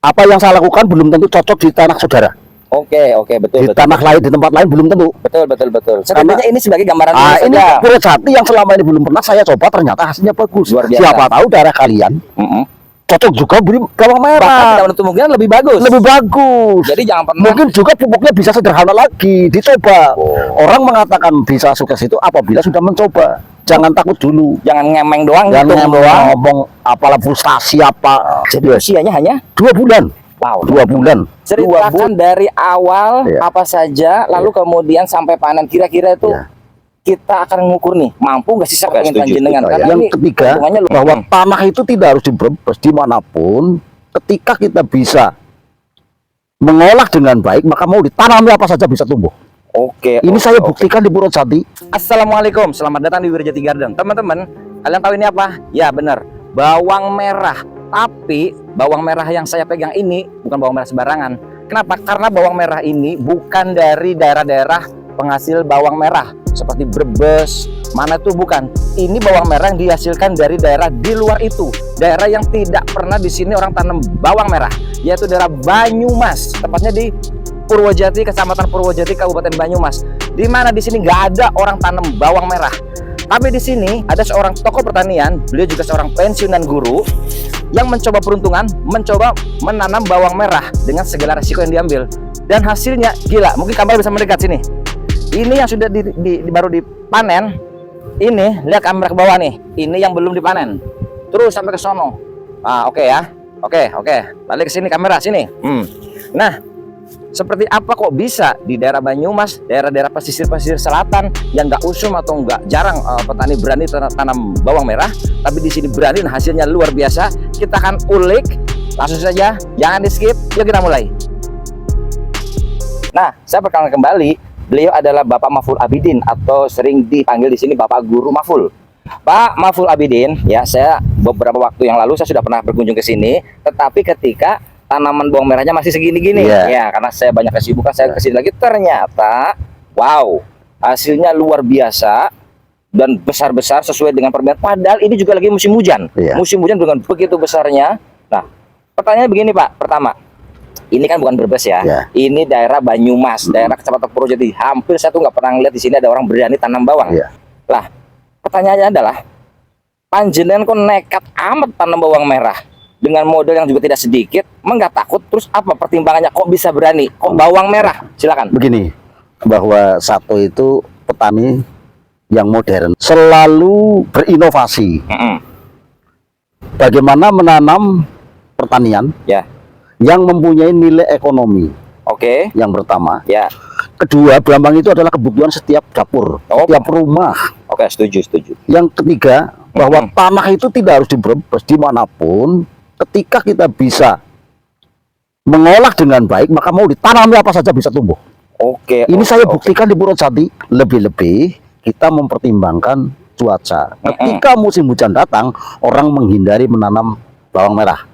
Apa yang saya lakukan belum tentu cocok di tanah saudara. Oke, betul. Di tanah lain, di tempat lain belum tentu. Betul. Sebenarnya ini sebagai gambaran ini saja. Purwojati yang selama ini belum pernah saya coba, ternyata hasilnya bagus. Luar biasa. Siapa tahu daerah kalian cocok juga beri bawang merah. Bahkan tidak menutup kemungkinan lebih bagus. Lebih bagus. Jadi jangan pernah. Mungkin juga pupuknya bisa sederhana lagi, dicoba. Orang mengatakan bisa sukses itu apabila sudah mencoba. Jangan takut dulu. Jangan ngemeng doang. Jangan ngomong apalah frustasi apa. Jadi usianya hanya 2 bulan. Wow, 2 bulan. Ceritakan dari awal Iya. apa saja, lalu kemudian sampai panen. Kira-kira itu Iya. kita akan mengukur nih, mampu nggak sih saya pengen panjenengan? Karena Yang ini ketiga, hitungannya bahwa tanah itu tidak harus diberbes dimanapun. Ketika kita bisa mengolah dengan baik, maka mau ditanami apa saja bisa tumbuh. Ini saya buktikan di Purwojati. Assalamualaikum, selamat datang di Wirajati Garden. Teman-teman, kalian tahu ini apa? Ya benar, bawang merah. Tapi bawang merah yang saya pegang ini bukan bawang merah sembarangan. Kenapa? Karena bawang merah ini bukan dari daerah-daerah penghasil bawang merah seperti Brebes, mana itu bukan. Ini bawang merah yang dihasilkan dari daerah di luar itu, daerah yang tidak pernah di sini orang tanam bawang merah, yaitu daerah Banyumas, tepatnya di Purwojati, Kecamatan Purwojati, Kabupaten Banyumas. Di mana di sini nggak ada orang tanam bawang merah. Tapi di sini ada seorang tokoh pertanian, beliau juga seorang pensiunan guru yang mencoba peruntungan, mencoba menanam bawang merah dengan segala resiko yang diambil. Dan hasilnya gila, mungkin kamera bisa mendekat sini. Ini yang sudah baru dipanen. Ini lihat kamera ke bawah nih. Ini yang belum dipanen. Terus sampai ke sono. Oke ya. Oke. Balik ke sini kamera sini. Nah, seperti apa kok bisa di daerah Banyumas, daerah-daerah pesisir-pesisir selatan yang nggak usum atau nggak jarang petani berani tanam bawang merah, tapi di sini berani dan hasilnya luar biasa. Kita akan ulik langsung saja, jangan di skip. Yuk kita mulai. Nah, saya perkenalkan kembali. Beliau adalah Bapak Maful Abidin atau sering dipanggil di sini Bapak Guru Maful. Pak Maful Abidin, ya saya beberapa waktu yang lalu saya sudah pernah berkunjung ke sini, tetapi ketika tanaman bawang merahnya masih segini-gini, ya karena saya banyak kesibukan, saya kesini lagi, ternyata wow, hasilnya luar biasa dan besar-besar sesuai dengan permintaan. Padahal ini juga lagi musim hujan, musim hujan dengan begitu besarnya. Nah, pertanyaannya begini Pak, pertama, ini kan bukan Brebes ya, ini daerah Banyumas, daerah Kecamatan Purwojati. Hampir saya tuh nggak pernah ngeliat di sini ada orang berani tanam bawang. Lah, pertanyaannya adalah, panjenengan kok nekat amat tanam bawang merah dengan modal yang juga tidak sedikit, nggak takut? Terus apa pertimbangannya kok bisa berani? Kok bawang merah? Silakan. Begini, bahwa satu itu petani yang modern selalu berinovasi. Bagaimana menanam pertanian yang mempunyai nilai ekonomi. Yang pertama. Kedua, Brambang itu adalah kebutuhan setiap dapur, setiap rumah. Setuju. Yang ketiga, bahwa tanah itu tidak harus diberbes dimanapun. Ketika kita bisa mengolah dengan baik, maka mau ditanami apa saja bisa tumbuh. Ini saya buktikan di Purwojati. Lebih-lebih kita mempertimbangkan cuaca. Ketika musim hujan datang, orang menghindari menanam bawang merah.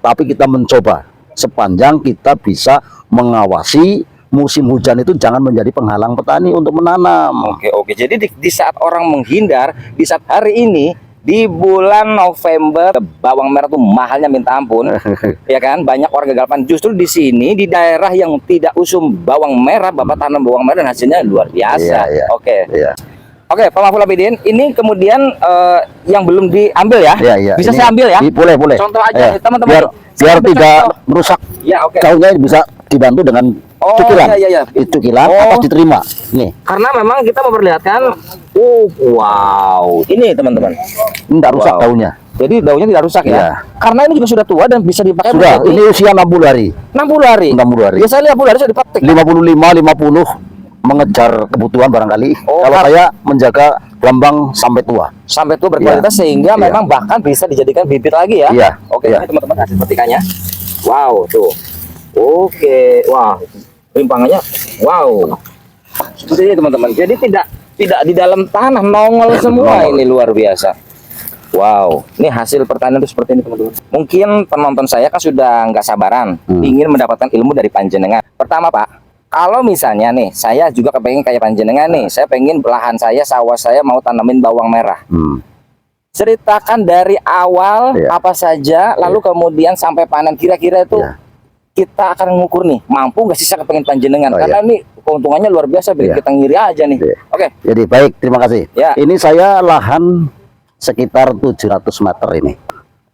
Tapi kita mencoba sepanjang kita bisa mengawasi musim hujan itu jangan menjadi penghalang petani untuk menanam. Jadi di saat orang menghindar, di saat hari ini di bulan November bawang merah tuh mahalnya minta ampun, ya kan? Banyak orang gagal panen. Justru di sini di daerah yang tidak usum bawang merah, Bapak tanam bawang merah dan hasilnya luar biasa. Oke, Pak Maful Abidin, ini kemudian yang belum diambil ya? Bisa saya ambil ya? Boleh. Contoh aja, teman-teman. Biar tidak merusak daunnya, bisa dibantu dengan cukilan. Cukilan atas diterima. Nih. Karena memang kita memperlihatkan, wow, ini teman-teman. Tidak rusak daunnya. Jadi daunnya tidak rusak ya? Karena ini juga sudah tua dan bisa dipakai. Sudah, ini usia 60 hari. 60 hari? 60 hari. Biasanya 60 hari sudah dipakai. 55, 50 mengejar kebutuhan barangkali. Kalau saya menjaga Brambang sampai tua. Sampai tua berkualitas sehingga memang bahkan bisa dijadikan bibit lagi ya. Ini teman-teman hasil petikannya. Wow, tuh. Wah, rimpangannya wow. Seperti ini teman-teman. Jadi tidak di dalam tanah, nongol semua. Ini luar biasa. Wow, ini hasil pertanian itu seperti ini teman-teman. Mungkin penonton saya kan sudah nggak sabaran ingin mendapatkan ilmu dari panjenengan. Pertama Pak, kalau misalnya nih, saya juga kepengen kayak panjenengan nih, saya pengen belahan saya, sawah saya mau tanamin bawang merah. Ceritakan dari awal apa saja, lalu kemudian sampai panen. Kira-kira itu kita akan mengukur nih, mampu nggak sih saya kepengen panjenengan? Oh, Karena ini keuntungannya luar biasa, biar Iya. kita ngiri aja nih. Iya. Oke, Jadi baik, terima kasih. Ya. Ini saya lahan sekitar 700 meter ini.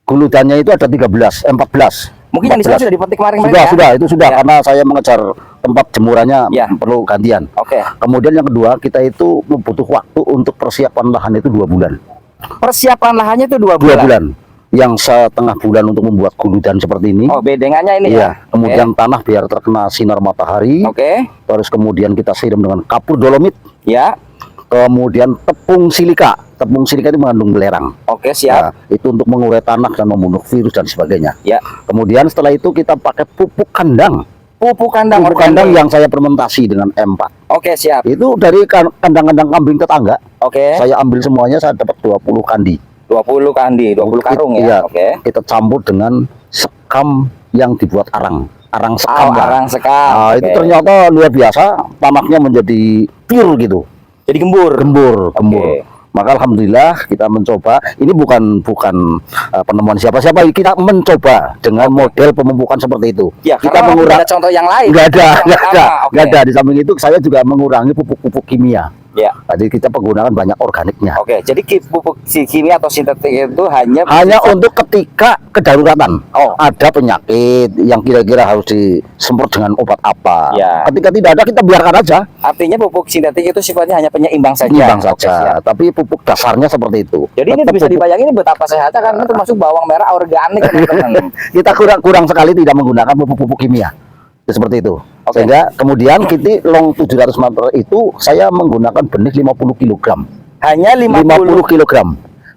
Guludannya itu ada 14. mungkin yang di sana sudah dipetik kemarin Sudah, ya? sudah, itu sudah Ya. karena saya mengejar tempat jemurannya Ya. perlu gantian. Oke, Kemudian yang kedua, kita itu membutuh waktu untuk persiapan lahan itu 2 bulan. persiapan lahannya itu 2 2 bulan. bulan. Yang setengah bulan untuk membuat guludan seperti ini. Oh, bedengannya ini Iya, ya? kemudian tanah biar terkena sinar matahari. Oke, Terus kemudian kita siram dengan kapur dolomit. ya, Kemudian tepung silika. Tepung silika itu mengandung belerang. oke, siap. Nah, itu untuk mengurai tanah dan membunuh virus dan sebagainya. Ya, Kemudian setelah itu kita pakai pupuk kandang. pupuk kandang Pupuk organik. kandang yang saya fermentasi dengan M4. Oke, siap. Itu dari kandang-kandang kambing tetangga. Oke, Saya ambil semuanya, saya dapat 20 kandi. 20 kandi, 20 karung ya. Iya. Oke. Kita campur dengan sekam yang dibuat arang. Arang Oh, sekam. Pak. arang sekam. Nah, Oke. itu ternyata luar biasa, tanahnya menjadi pure gitu. Jadi gembur. Gembur. Oke. Maka alhamdulillah kita mencoba. Ini bukan penemuan siapa-siapa. Kita mencoba dengan model pemupukan seperti itu. Ya, Kita karena mengurangi. ada contoh yang lain. Nggak ada, Yang nggak ada, pertama, oke. nggak ada. Di samping itu saya juga mengurangi pupuk-pupuk kimia. Ya. Jadi kita menggunakan banyak organiknya. Oke, jadi pupuk kimia atau sintetik itu hanya Untuk ketika kedaruratan. Oh. Ada penyakit yang kira-kira harus disemprot dengan obat apa. Ya. Ketika tidak ada, kita biarkan aja. artinya pupuk sintetik itu sifatnya hanya penyeimbang saja. Imbang Oke, saja. siap. Tapi pupuk dasarnya seperti itu. Jadi ini Tetap bisa pupuk- dibayangin betapa sehatnya karena termasuk bawang merah organik teman-teman. kita kurang sekali tidak menggunakan pupuk-pupuk kimia. Seperti itu. Oke. Sehingga kemudian kita long 700 meter itu saya menggunakan benih 50 kg. Hanya 50 kg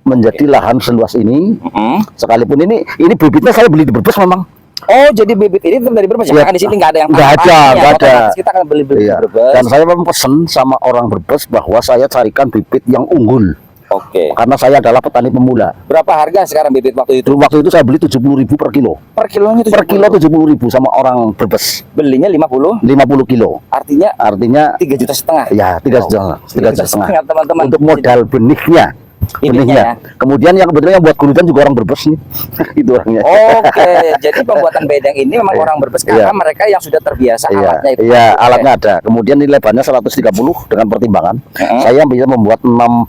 menjadi lahan seluas ini. Mm-mm. Sekalipun ini bibitnya saya beli di Brebes memang. Oh, jadi bibit ini dari Brebes ya? Iya. Karena di sini nggak ada yang Nggak ada, tahapannya, nggak ada. otomatis kita akan beli Iya. di Brebes. Dan saya memang pesen sama orang Brebes bahwa saya carikan bibit yang unggul. Oke. Karena saya adalah petani pemula. Berapa harga sekarang bibit waktu itu? Waktu itu saya beli 70.000 per kilo. Per kilonya Per kilo 70.000 sama orang Brebes. belinya 50, 50 kilo. artinya Artinya 3,5 juta. ya 3,5 3,5 teman-teman. untuk modal benihnya. Bibitnya ya. Kemudian yang kebetulan yang buat guludan juga orang Brebes nih. Itu orangnya. Oke, jadi pembuatan bedeng ini memang Iya. orang Brebes karena Iya. mereka yang sudah terbiasa Iya, alatnya itu. iya, Oke. alatnya ada. Kemudian nilai bannya 130 dengan pertimbangan. Saya bisa membuat 6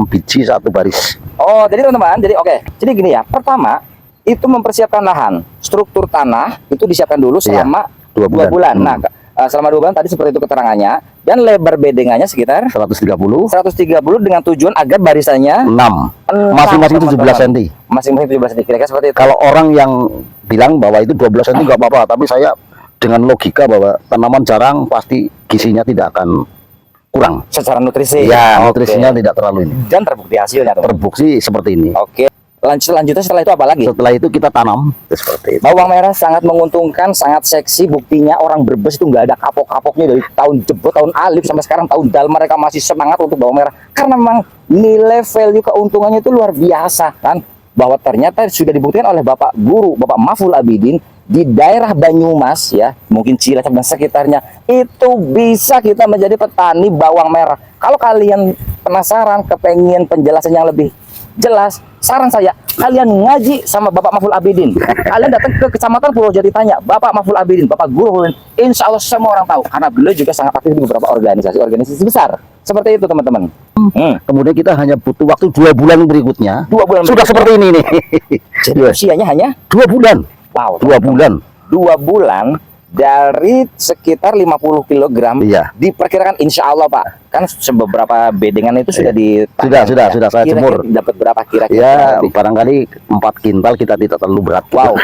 biji satu baris. Oh, jadi teman-teman, jadi oke. Jadi gini ya, pertama itu mempersiapkan lahan, struktur tanah itu disiapkan dulu Iya, selama 2 2 bulan. Hmm. Nah, selama 2 bulan tadi seperti itu keterangannya dan lebar bedengannya sekitar 130 130 dengan tujuan agar barisannya 6 enam, masing-masing teman-teman. 17 cm. Masing-masing 17 cm. Kira-kira seperti itu. Kalau orang yang bilang bahwa itu 12 cm nggak apa-apa, tapi saya dengan logika bahwa tanaman jarang pasti gizinya tidak akan kurang. Secara nutrisi. Ya, Oke. nutrisinya tidak terlalu ini. Dan terbukti hasilnya, teman. Terbukti seperti ini. Oke. Selanjutnya setelah itu apa lagi? Setelah itu kita tanam seperti itu. Bawang merah sangat menguntungkan, sangat seksi. Buktinya orang Brebes itu nggak ada kapok-kapoknya dari tahun jebot, tahun alif sampai sekarang tahun dal, mereka masih semangat untuk bawang merah karena memang nilai value keuntungannya itu luar biasa kan. Bahwa ternyata sudah dibuktikan oleh Bapak Guru, Bapak Mahful Abidin di daerah Banyumas ya, mungkin Cilacap dan sekitarnya itu bisa kita menjadi petani bawang merah. Kalau kalian penasaran, kepengen penjelasan yang lebih jelas, saran saya kalian ngaji sama Bapak Mahful Abidin. Kalian datang ke Kecamatan Pulau Jati, tanya Bapak Mahful Abidin, Bapak Guru, insya Allah semua orang tahu karena beliau juga sangat aktif di beberapa organisasi besar. Seperti itu teman-teman. Kemudian kita hanya butuh waktu 2 bulan berikutnya. 2 bulan Sudah berikutnya. seperti ini nih. Jadi usianya hanya 2 bulan. wow, 2 bulan. 2 bulan dari sekitar 50 kg. Iya. Diperkirakan insya Allah Pak, kan beberapa bedengan itu sudah Sudah saya jemur. Dapat berapa kira-kira? Ya, barangkali 4 kintal kita tidak terlalu berat. Wow.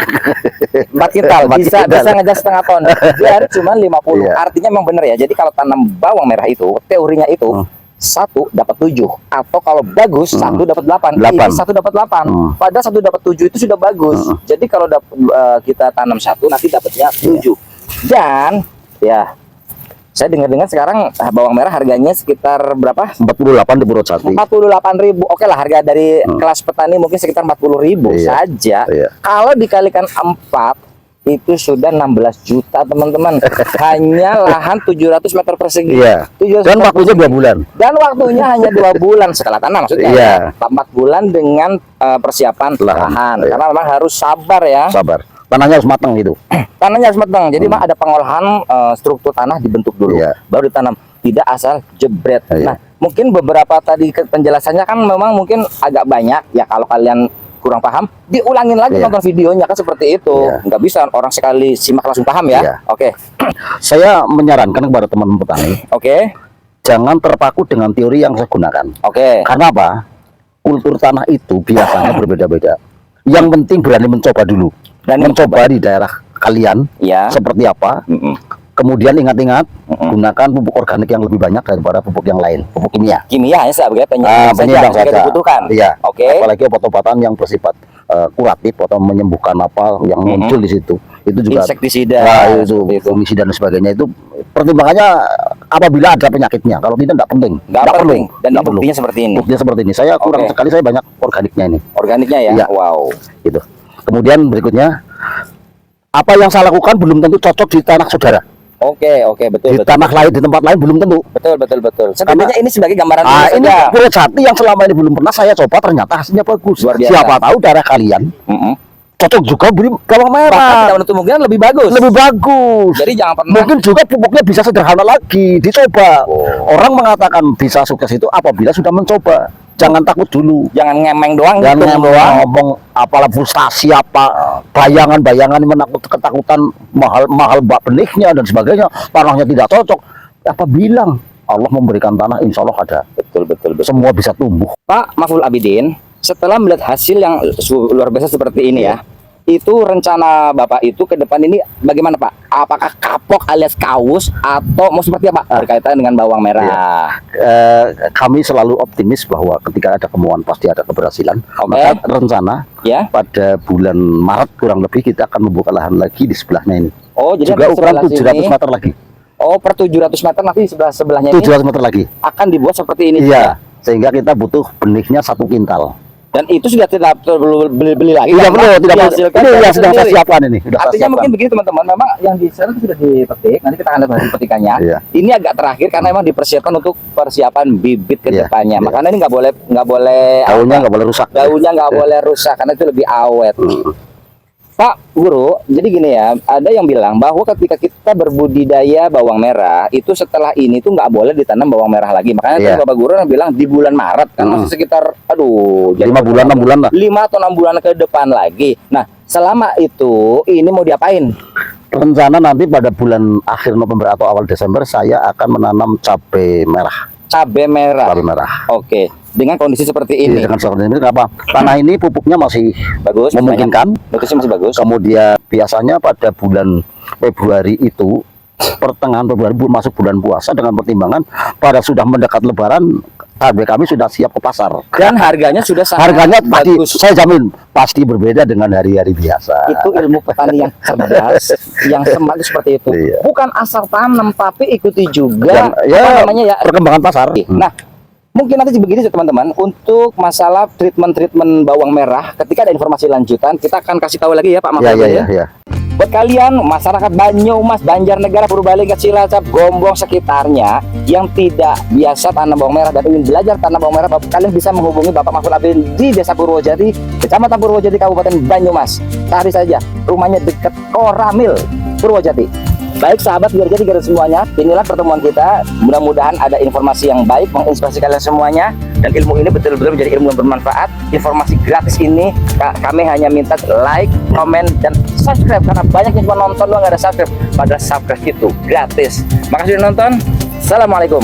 4 kintal 4 bisa kintal. ngejar setengah ton. Dari cuma 50. Iya. Artinya memang benar ya. Jadi kalau tanam bawang merah itu teorinya itu 1 dapat 7 atau kalau bagus 1 dapat 8. Ini 1 dapat 8. Padahal 1 dapat 7 itu sudah bagus. Jadi kalau kita tanam 1 nanti dapatnya 7. Dan ya saya dengar-dengar sekarang bawang merah harganya sekitar berapa? 48 di Purwosari. 48.000. Oke lah, harga dari kelas petani mungkin sekitar 40.000 Iya. saja. Iya. Kalau dikalikan 4 itu sudah 16 juta teman-teman. Hanya lahan 700 meter persegi. Iya. 700 Dan meter waktunya persegi. 2 bulan. Dan waktunya hanya 2 bulan setelah tanam maksudnya. Iya. Ya. 4 bulan dengan persiapan Lahan. lahan. Iya. Karena memang harus sabar ya. Sabar. Tanahnya harus matang gitu. Tanahnya harus matang. Jadi mah ada pengolahan struktur tanah dibentuk dulu, Iya. baru ditanam. Tidak asal jebret. Iya. Nah, mungkin beberapa tadi penjelasannya kan memang mungkin agak banyak ya, kalau kalian kurang paham, diulangin lagi Iya. nonton videonya kan seperti itu. Iya. Nggak bisa orang sekali simak langsung paham ya. Iya. Oke. Saya menyarankan kepada teman-teman petani, Oke. jangan terpaku dengan teori yang saya gunakan. Oke. Karena apa? Kultur tanah itu biasanya berbeda-beda. Yang penting berani mencoba dulu. Berani mencoba di daerah kalian Ya. seperti apa. Mm-mm. Kemudian ingat-ingat Mm-mm. gunakan pupuk organik yang lebih banyak daripada pupuk yang lain, pupuk kimia. Kimia ya sebagai penyeimbang Penyeimbang saja saja. dibutuhkan. Iya. Oke. Apalagi obat-obatan yang bersifat kuratif atau menyembuhkan apa yang Mm-mm. muncul di situ. Itu juga Insektisida. itu seperti itu. fungisida dan sebagainya itu pertimbangannya apabila ada penyakitnya. Kalau tidak penting. Nggak penting. Dan Nggak perlu. buktinya seperti ini. Buktinya seperti ini. Saya kurang Oke. sekali, saya banyak organiknya ini. Organiknya ya. Iya. Wow. Gitu. Kemudian berikutnya, apa yang saya lakukan belum tentu cocok di tanah saudara. Oke, betul, Di betul. tanah lain, di tempat lain belum tentu. Betul. Setidaknya ini sebagai gambaran dulu Ini saja. Purwojati yang selama ini belum pernah saya coba, ternyata hasilnya bagus. Luar biasa. Siapa tahu daerah kalian Mm-mm. cocok juga beri bawang Bahkan tidak merah. menutup kemungkinan lebih bagus. Lebih bagus. Jadi jangan pernah. Mungkin juga pupuknya bisa sederhana lagi, dicoba. Oh. Orang mengatakan bisa sukses itu apabila sudah mencoba. Jangan takut dulu. Jangan ngemeng doang. Jangan hitung doang. ngomong apalah frustasi apa, bayangan-bayangan ketakutan mahal benihnya dan sebagainya, tanahnya tidak cocok. Apa bilang Allah memberikan tanah, insya Allah ada. Betul. Semua bisa tumbuh. Pak Mahfud Abidin, setelah melihat hasil yang luar biasa seperti ini ya, itu rencana Bapak itu ke depan ini bagaimana Pak? Apakah kapok alias kaus atau mau seperti apa berkaitan dengan bawang merah? Kami selalu optimis bahwa ketika ada kemauan pasti ada keberhasilan. Oke. Maka rencana Ya. pada bulan Maret kurang lebih kita akan membuka lahan lagi di sebelahnya ini. Oh, jadi Juga nanti ukuran sebelah 700 sini- meter lagi. Oh, per 700 meter nanti di sebelahnya ini 700 meter lagi. akan dibuat seperti ini. Iya. Sehingga kita butuh benihnya 1 kintal. Dan itu sudah tidak perlu beli lagi. Tidak perlu, Karena tidak perlu. dihasilkan Ini dari yang sedang saya sendiri. siapkan ini. Sudah saya Artinya siapkan. mungkin begini teman-teman, memang yang di sana itu sudah dipetik. Nanti kita akan lihat hasil petikannya. Iya. Ini agak terakhir karena memang dipersiapkan untuk persiapan bibit ke Iya, depannya. iya. Makanya ini nggak boleh Daunnya apa, nggak boleh rusak. daunnya nggak boleh rusak karena itu lebih awet. Pak Guru, jadi gini ya, ada yang bilang bahwa ketika kita berbudidaya bawang merah itu setelah ini tuh nggak boleh ditanam bawang merah lagi. Makanya Iya. tadi Bapak Guru yang bilang di bulan Maret kan masih sekitar, aduh, 5 bulan, 6 bulan lah. 5 atau 6 bulan ke depan lagi. Nah, selama itu ini mau diapain? Rencana nanti pada bulan akhir November atau awal Desember saya akan menanam cabai merah. Cabai merah. Cabai merah. Oke, dengan kondisi seperti ini. Dengan seperti ini kenapa? Tanah ini pupuknya masih Bagus. memungkinkan. Bagusnya masih bagus. Kemudian biasanya pada bulan Februari itu, pertengahan Februari masuk bulan puasa, dengan pertimbangan pada sudah mendekat Lebaran, cabai kami sudah siap ke pasar. Dan harganya sudah sangat Harganya pasti, bagus. saya jamin pasti berbeda dengan hari-hari biasa. Itu ilmu petani yang cerdas, yang smart seperti itu. Iya. Bukan asal tanam, tapi ikuti juga Dan, apa namanya ya. perkembangan pasar. Nah, mungkin nanti begini teman-teman, untuk masalah treatment bawang merah, ketika ada informasi lanjutan, kita akan kasih tahu lagi ya Pak Mahfud. Ya. Buat kalian masyarakat Banyumas, Banjarnegara, Purbalingga, Cilacap, Gombong sekitarnya yang tidak biasa tanam bawang merah dan ingin belajar tanam bawang merah, kalian bisa menghubungi Bapak Mahfud Abidin di Desa Purwojati, Kecamatan Purwojati, Kabupaten Banyumas. Cari saja, rumahnya dekat Koramil, Purwojati. Baik sahabat biar jadi garis semuanya, inilah pertemuan kita. Mudah-mudahan ada informasi yang baik menginspirasi kalian semuanya, dan ilmu ini betul-betul menjadi ilmu yang bermanfaat. Informasi gratis ini kami hanya minta like, komen, dan subscribe, karena banyak yang cuma nonton doang nggak ada subscribe. Padahal subscribe itu gratis. Makasih sudah nonton. Assalamualaikum.